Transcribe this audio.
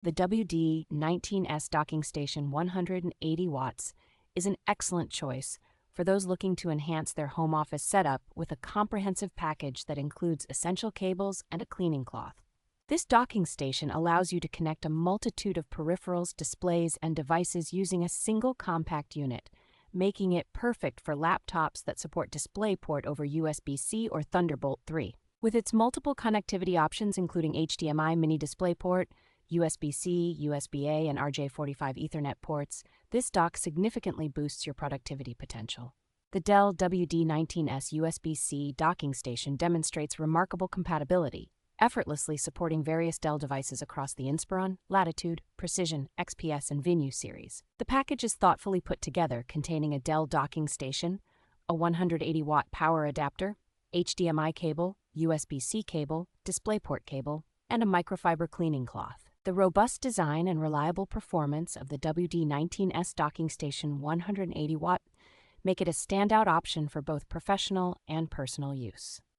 The WD19S Docking Station 180 watts is an excellent choice for those looking to enhance their home office setup with a comprehensive package that includes essential cables and a cleaning cloth. This docking station allows you to connect a multitude of peripherals, displays, and devices using a single compact unit, making it perfect for laptops that support DisplayPort over USB-C or Thunderbolt 3. With its multiple connectivity options including HDMI, mini-DisplayPort, USB-C, USB-A, and RJ45 Ethernet ports, this dock significantly boosts your productivity potential. The Dell WD19S USB-C docking station demonstrates remarkable compatibility, effortlessly supporting various Dell devices across the Inspiron, Latitude, Precision, XPS, and Venue series. The package is thoughtfully put together, containing a Dell docking station, a 180-watt power adapter, HDMI cable, USB-C cable, DisplayPort cable, and a microfiber cleaning cloth. The robust design and reliable performance of the WD19S Docking Station 180 watt make it a standout option for both professional and personal use.